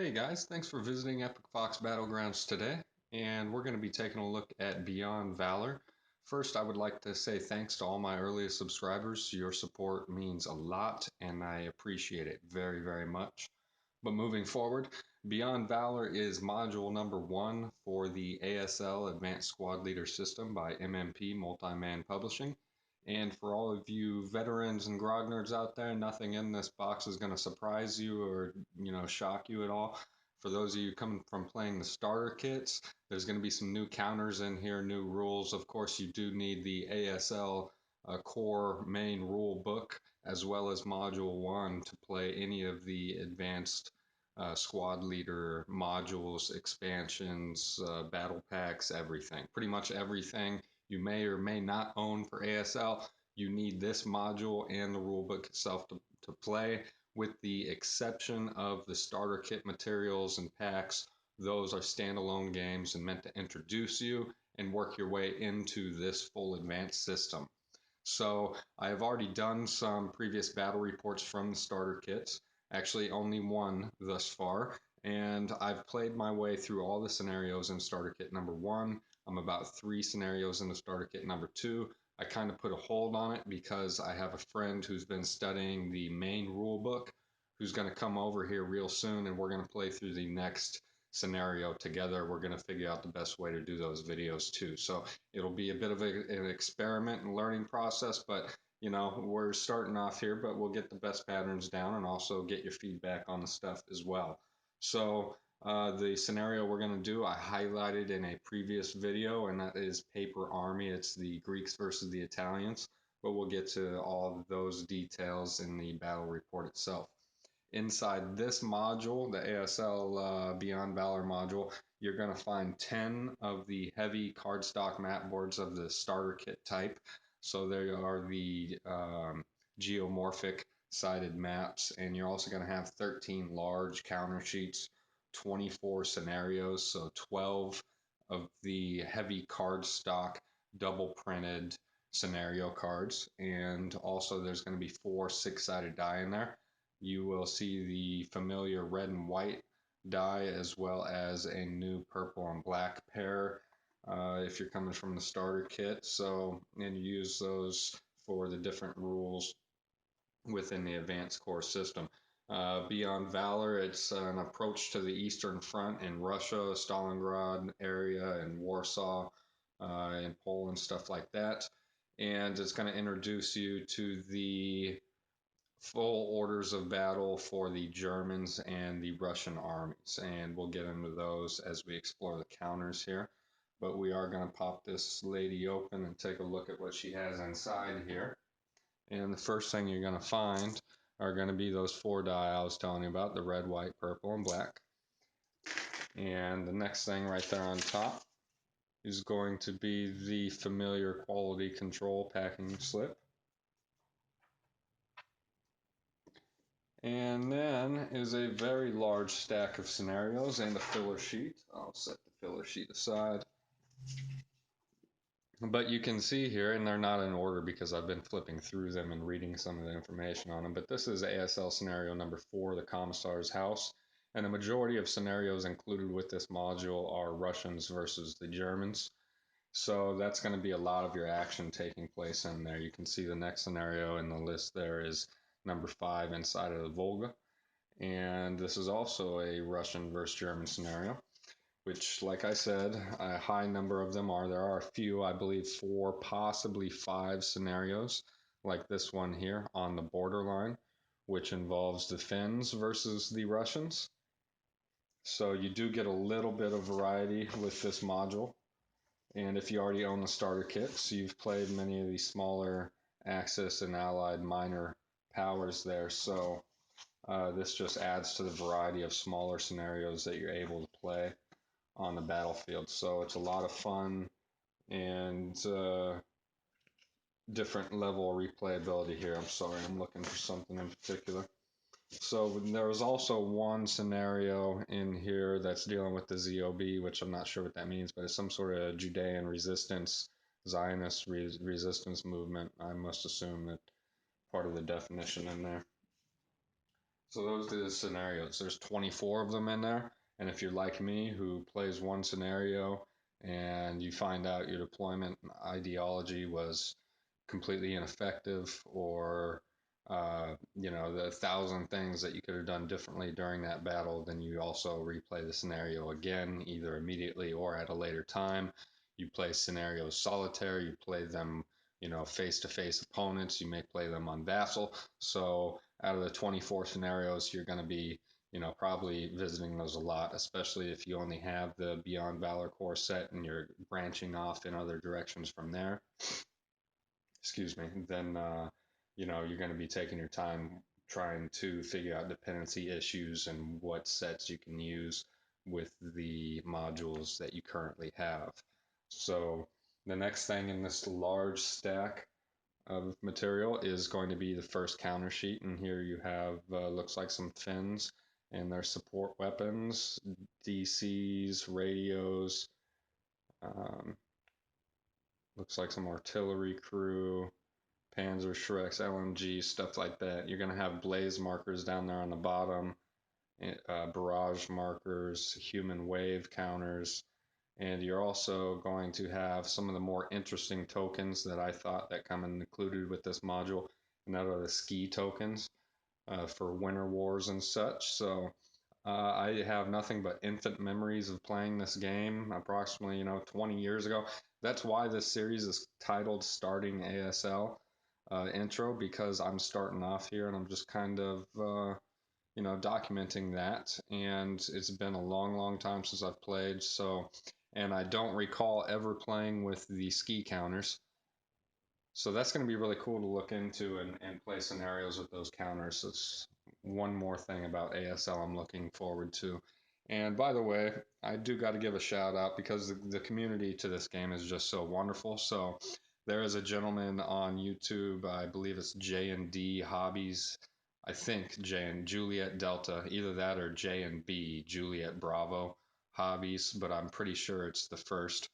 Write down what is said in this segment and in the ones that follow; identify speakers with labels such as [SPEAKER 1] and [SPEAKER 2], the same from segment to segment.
[SPEAKER 1] Hey guys, thanks for visiting Epic Fox Battlegrounds today, and we're going to be taking a look at Beyond Valor. First, I would like to say thanks to all my earliest subscribers. Your support means a lot, and I appreciate it very, very much. But moving forward, Beyond Valor is module number one for the ASL Advanced Squad Leader System by MMP Multi-Man Publishing. And for all of you veterans and grog nerds out there, nothing in this box is going to surprise you or shock you at all. For those of you coming from playing the starter kits, there's going to be some new counters in here, new rules. Of course, you do need the ASL core main rule book as well as module one to play any of the advanced squad leader modules, expansions, battle packs, everything. Pretty much everything you may or may not own for ASL, you need this module and the rulebook itself to play, with the exception of the starter kit materials and packs. Those are standalone games and meant to introduce you and work your way into this full advanced system. So I have already done some previous battle reports from the starter kits, actually only one thus far, and I've played my way through all the scenarios in starter kit number one. I'm about 3 scenarios in the starter kit number two. I kind of put a hold on it because I have a friend who's been studying the main rule book who's going to come over here real soon, and we're going to play through the next scenario together. We're going to figure out the best way to do those videos too. So it'll be a bit of an experiment and learning process, but we're starting off here, but we'll get the best patterns down and also get your feedback on the stuff as well. So the scenario we're going to do, I highlighted in a previous video, and that is Paper Army. It's the Greeks versus the Italians, but we'll get to all of those details in the battle report itself. Inside this module, the ASL Beyond Valor module, you're going to find 10 of the heavy cardstock mat boards of the starter kit type. So there are the geomorphic sided maps, and you're also going to have 13 large counter sheets, 24 scenarios, so 12 of the heavy cardstock double printed scenario cards, and also there's going to be 4 6-sided die in there. You will see the familiar red and white die as well as a new purple and black pair if you're coming from the starter kit. So, and you use those for the different rules within the advanced core system. Beyond Valor, it's an approach to the Eastern Front in Russia, Stalingrad area, and Warsaw, in Poland, stuff like that. And it's going to introduce you to the full orders of battle for the Germans and the Russian armies. And we'll get into those as we explore the counters here. But we are going to pop this lady open and take a look at what she has inside here. And the first thing you're going to find are going to be those 4 die I was telling you about, the red, white, purple, and black. And the next thing right there on top is going to be the familiar quality control packing slip. And then is a very large stack of scenarios and a filler sheet. I'll set the filler sheet aside. But you can see here, and they're not in order because I've been flipping through them and reading some of the information on them, but this is ASL scenario number 4, the Commissar's House. And the majority of scenarios included with this module are Russians versus the Germans. So that's going to be a lot of your action taking place in there. You can see the next scenario in the list there is number 5, Inside of the Volga. And this is also a Russian versus German scenario, which, like I said, a high number of them are. There are a few, I believe 4, possibly 5 scenarios like this one here on the borderline, which involves the Finns versus the Russians. So you do get a little bit of variety with this module. And if you already own the starter kits, you've played many of these smaller Axis and Allied minor powers there. So this just adds to the variety of smaller scenarios that you're able to play on the battlefield. So it's a lot of fun and different level of replayability here. I'm sorry, I'm looking for something in particular. So there was also one scenario in here that's dealing with the ZOB, which I'm not sure what that means, but it's some sort of Judean resistance, Zionist resistance movement. I must assume that part of the definition in there. So those are the scenarios. There's 24 of them in there. And if you're like me, who plays one scenario and you find out your deployment ideology was completely ineffective, or the thousand things that you could have done differently during that battle, then you also replay the scenario again, either immediately or at a later time. You play scenarios solitaire, you play them, face-to-face opponents, you may play them on vassal. So out of the 24 scenarios, you're going to be, probably visiting those a lot, especially if you only have the Beyond Valor core set and you're branching off in other directions from there. Excuse me. Then, you're going to be taking your time trying to figure out dependency issues and what sets you can use with the modules that you currently have. So the next thing in this large stack of material is going to be the first counter sheet, and here you have looks like some fins and their support weapons, DCs, radios, um, looks like some artillery crew, Panzer Shreks, LMG, stuff like that. You're going to have blaze markers down there on the bottom, barrage markers, human wave counters, and you're also going to have some of the more interesting tokens that I thought that come included with this module, and that are the ski tokens for winter wars and such. So I have nothing but infant memories of playing this game approximately, 20 years ago. That's why this series is titled Starting ASL intro, because I'm starting off here and I'm just kind of, documenting that. And it's been a long, long time since I've played. So, and I don't recall ever playing with the ski counters. So that's going to be really cool to look into and play scenarios with those counters. It's one more thing about ASL I'm looking forward to. And by the way, I do got to give a shout out because the community to this game is just so wonderful. So there is a gentleman on YouTube, I believe it's J&D Hobbies. I think J and Juliet Delta, either that or J&B, Juliet Bravo Hobbies, but I'm pretty sure it's the first.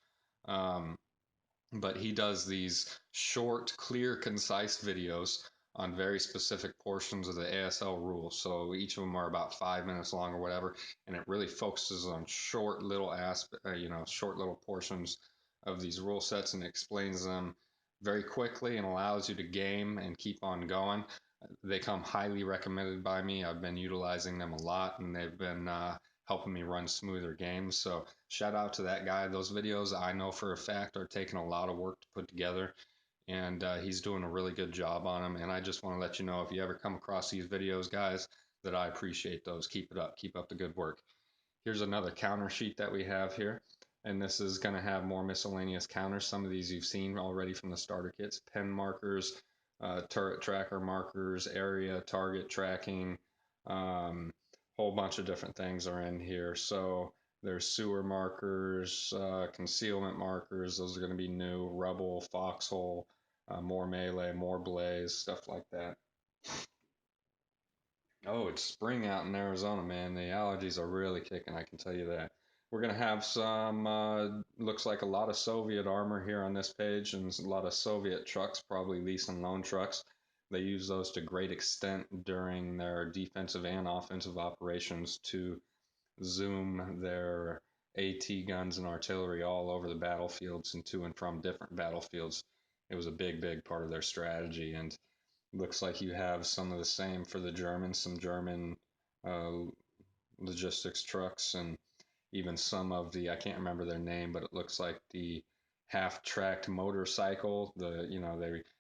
[SPEAKER 1] But he does these short, clear, concise videos on very specific portions of the ASL rules. So each of them are about 5 minutes long or whatever, and it really focuses on short little short little portions of these rule sets and explains them very quickly and allows you to game and keep on going. They come highly recommended by me. I've been utilizing them a lot, and they've been helping me run smoother games. So shout out to that guy. Those videos I know for a fact are taking a lot of work to put together, and he's doing a really good job on them. And I just want to let you know, if you ever come across these videos, guys, that I appreciate those. Keep it up. Keep up the good work. Here's another counter sheet that we have here. And this is going to have more miscellaneous counters. Some of these you've seen already from the starter kits. Pen markers, turret tracker markers, area target tracking, whole bunch of different things are in here. So there's sewer markers, concealment markers. Those are going to be new. Rubble, foxhole, more melee, more blaze, stuff like that. Oh, it's spring out in Arizona, man. The allergies are really kicking, I can tell you that. We're going to have some, looks like a lot of Soviet armor here on this page, and a lot of Soviet trucks, probably lease and loan trucks. They use those to great extent during their defensive and offensive operations to zoom their AT guns and artillery all over the battlefields and to and from different battlefields. It was a big, big part of their strategy, and looks like you have some of the same for the Germans, some German uh, logistics trucks, and even some of the, I can't remember their name, but it looks like the half-tracked motorcycle.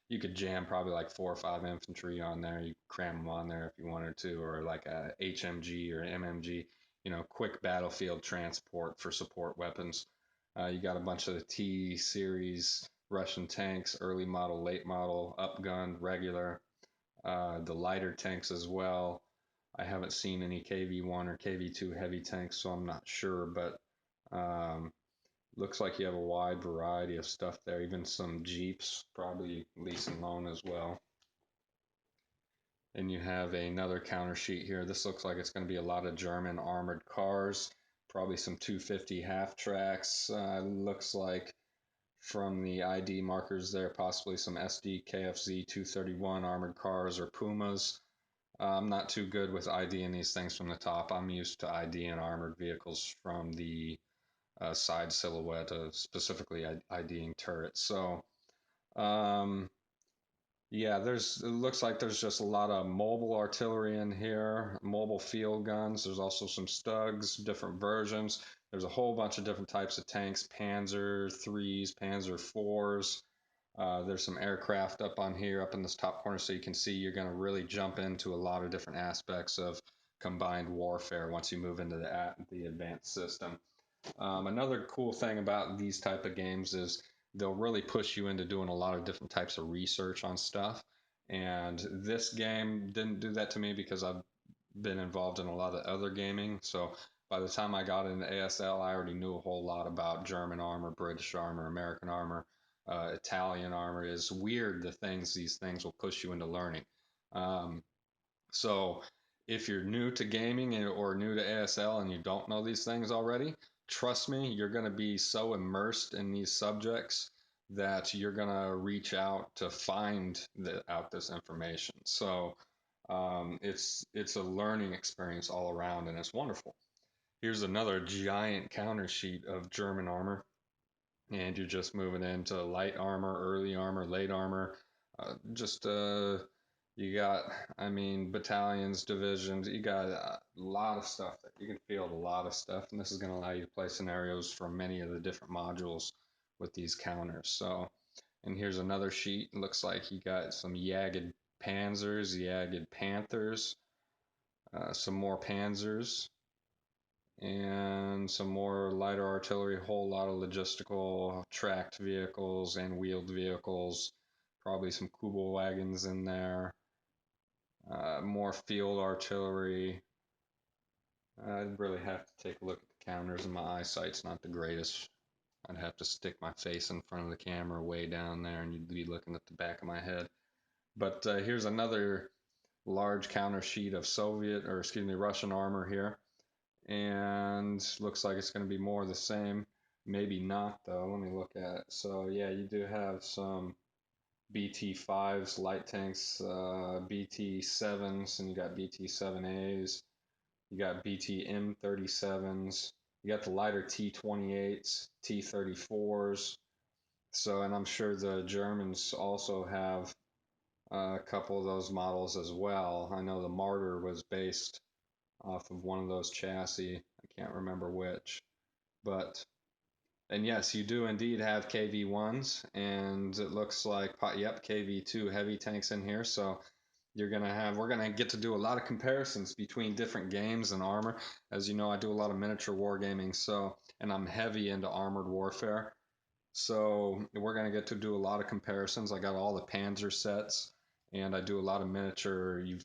[SPEAKER 1] You could jam probably like 4 or 5 infantry on there. You cram them on there if you wanted to, or like a HMG or MMG, quick battlefield transport for support weapons. You got a bunch of the T series Russian tanks, early model, late model, upgunned, regular, the lighter tanks as well. I haven't seen any KV-1 or KV-2 heavy tanks, so I'm not sure, but um, looks like you have a wide variety of stuff there, even some Jeeps, probably lease and loan as well. And you have another counter sheet here. This looks like it's going to be a lot of German armored cars, probably some 250 half tracks. Looks like from the ID markers there, possibly some SD KFZ 231 armored cars or Pumas. I'm not too good with IDing these things from the top. I'm used to IDing armored vehicles from the side silhouette, specifically IDing turrets. So, um, yeah, it looks like there's just a lot of mobile artillery in here, mobile field guns. There's also some Stugs, different versions. There's a whole bunch of different types of tanks, Panzer 3s, Panzer 4s. There's some aircraft up on here, up in this top corner, so you can see you're going to really jump into a lot of different aspects of combined warfare once you move into the advanced system. Another cool thing about these type of games is they'll really push you into doing a lot of different types of research on stuff. And this game didn't do that to me because I've been involved in a lot of other gaming. So by the time I got into ASL, I already knew a whole lot about German armor, British armor, American armor, Italian armor. It's weird the things these things will push you into learning. Um, so if you're new to gaming or new to ASL and you don't know these things already, trust me, you're going to be so immersed in these subjects that you're going to reach out to find out this information. So it's a learning experience all around, and it's wonderful. Here's another giant counter sheet of German armor, and you're just moving into light armor, early armor, late armor. Just you got, I mean, battalions, divisions. You got a lot of stuff that you can field a lot of stuff, and this is going to allow you to play scenarios from many of the different modules with these counters. So, and here's another sheet. Looks like you got some Jagged Panzers, Jagged Panthers, some more Panzers, and some more lighter artillery, a whole lot of logistical tracked vehicles and wheeled vehicles, probably some Kubel wagons in there, more field artillery. I'd really have to take a look at the counters, and my eyesight's not the greatest. I'd have to stick my face in front of the camera way down there, and you'd be looking at the back of my head. But here's another large counter sheet of Soviet, or excuse me, Russian armor here. And looks like it's going to be more of the same. Maybe not, though. Let me look at it. So, yeah, you do have some BT5s, light tanks, BT7s, and you got BT7As. You got BT-M37s. You got the lighter T28s, T34s. So, and I'm sure the Germans also have a couple of those models as well. I know the Martyr was based off of one of those chassis. I can't remember which, but and yes, you do indeed have KV1s, and it looks like yep, KV2 heavy tanks in here. So we're gonna get to do a lot of comparisons between different games and armor. As you know, I do a lot of miniature wargaming, so and I'm heavy into armored warfare. So we're going to get to do a lot of comparisons. I got all the Panzer sets, and I do a lot of miniature. You've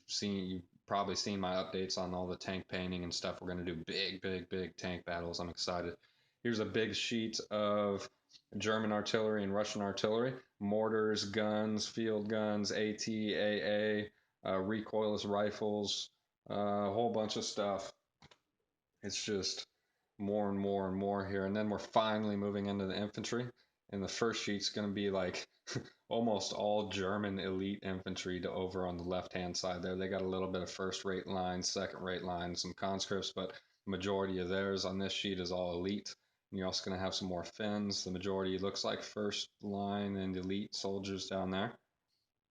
[SPEAKER 1] probably seen my updates on all the tank painting and stuff. We're going to do big, big, big tank battles. I'm excited. Here's a big sheet of German artillery and Russian artillery, mortars, guns, field guns, AT, AA, recoilless rifles, a whole bunch of stuff. It's just more and more and more here. And then we're finally moving into the infantry. And the first sheet's going to be like almost all German elite infantry to over on the left hand side there. They got a little bit of first rate lines, second rate lines, some conscripts, but the majority of theirs on this sheet is all elite. And you're also going to have some more Finns. The majority looks like first line and elite soldiers down there.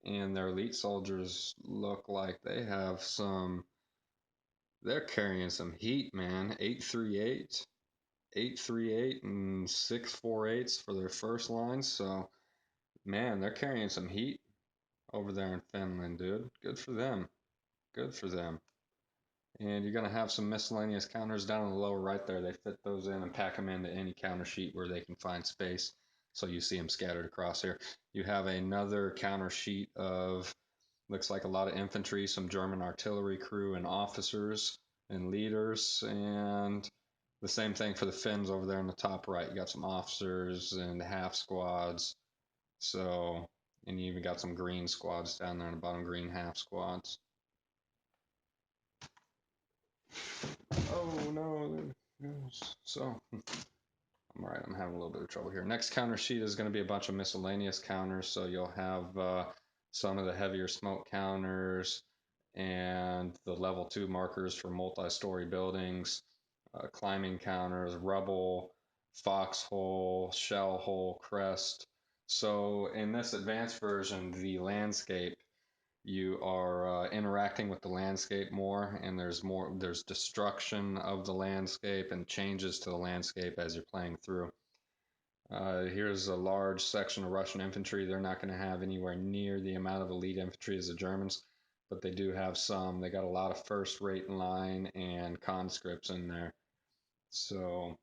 [SPEAKER 1] And their elite soldiers look like they're carrying some heat, man. 838, 838 and 648s for their first lines. So, man, they're carrying some heat over there in Finland, dude. Good for them. Good for them. And you're going to have some miscellaneous counters down in the lower right there. They fit those in and pack them into any counter sheet where they can find space. So you see them scattered across here. You have another counter sheet of, looks like a lot of infantry, some German artillery crew and officers and leaders, and the same thing for the Finns over there in the top right. You got some officers and half squads. So, and you even got some green squads down there in the bottom, green half squads. Oh no, there goes. So, I'm all right. I'm having a little bit of trouble here. Next counter sheet is going to be a bunch of miscellaneous counters. So you'll have some of the heavier smoke counters, and the level 2 markers for multi-story buildings, climbing counters, rubble, foxhole, shell hole, crest. So in this advanced version, the landscape, you are interacting with the landscape more, and there's destruction of the landscape and changes to the landscape as you're playing through. Here's a large section of Russian infantry. They're not going to have anywhere near the amount of elite infantry as the Germans, but they do have some. They got a lot of first-rate line and conscripts in there. So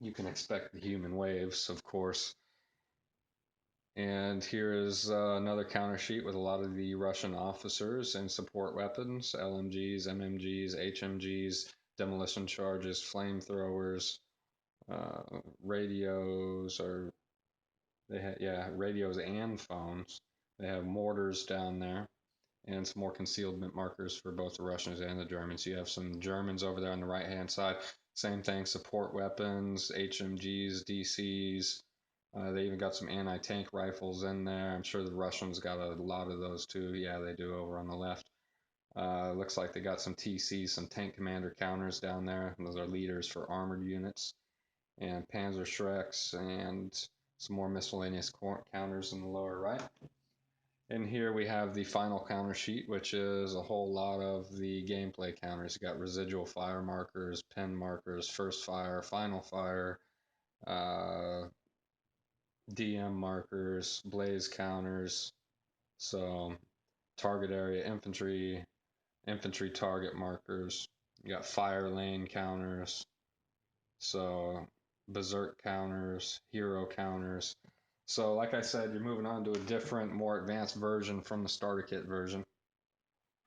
[SPEAKER 1] you can expect the human waves, of course. And here is another counter sheet with a lot of the Russian officers and support weapons: LMGs, MMGs, HMGs, demolition charges, flamethrowers, radios, or they have, yeah, radios and phones. They have mortars down there and some more concealment markers for both the Russians and the Germans. You have some Germans over there on the right-hand side. Same thing, support weapons, HMGs, DCs. They even got some anti-tank rifles in there. I'm sure the Russians got a lot of those too. Yeah, they do over on the left. Looks like they got some TCs, some tank commander counters down there. Those are leaders for armored units, and Panzer Shreks, and some more miscellaneous counters in the lower right. And here we have the final counter sheet, which is a whole lot of the gameplay counters. You got residual fire markers, pin markers, first fire, final fire, uh, DM markers, blaze counters. So target area infantry, infantry target markers. You got fire lane counters. So berserk counters, hero counters. So like I said, you're moving on to a different, more advanced version from the starter kit version.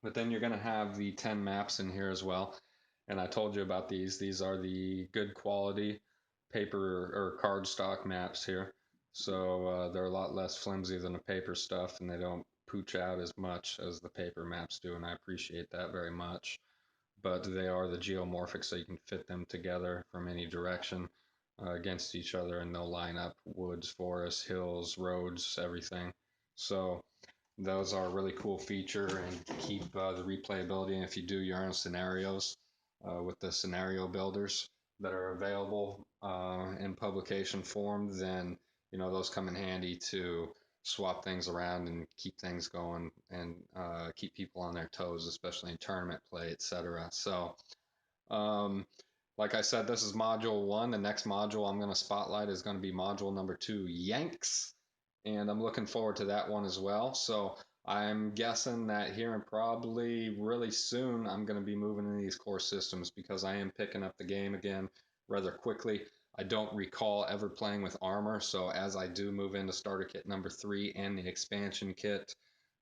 [SPEAKER 1] But then you're going to have the 10 maps in here as well. And I told you about these. These are the good quality paper or cardstock maps here. So they're a lot less flimsy than the paper stuff, and they don't pooch out as much as the paper maps do, and I appreciate that very much. But they are the geomorphic, so you can fit them together from any direction against each other, and they'll line up woods, forests, hills, roads, everything. So those are a really cool feature and keep the replayability. And if you do your own scenarios with the scenario builders that are available in publication form, then those come in handy to swap things around and keep things going and keep people on their toes, especially in tournament play, etc. So um, like I said, this is module 1. The next module I'm going to spotlight is going to be module number 2, Yanks. And I'm looking forward to that one as well. So I'm guessing that here and probably really soon I'm going to be moving into these core systems because I am picking up the game again rather quickly. I don't recall ever playing with armor. So as I do move into starter kit number 3 and the expansion kit,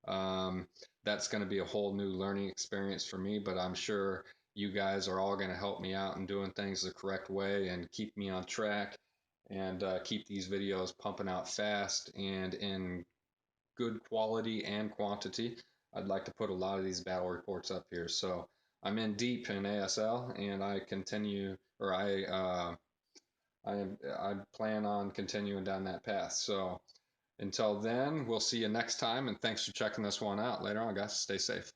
[SPEAKER 1] um, that's going to be a whole new learning experience for me. But I'm sure you guys are all going to help me out in doing things the correct way and keep me on track and keep these videos pumping out fast and in good quality and quantity. I'd like to put a lot of these battle reports up here. So I'm in deep in ASL, and I continue, or I plan on continuing down that path. So until then, we'll see you next time, and thanks for checking this one out. Later on, guys, stay safe.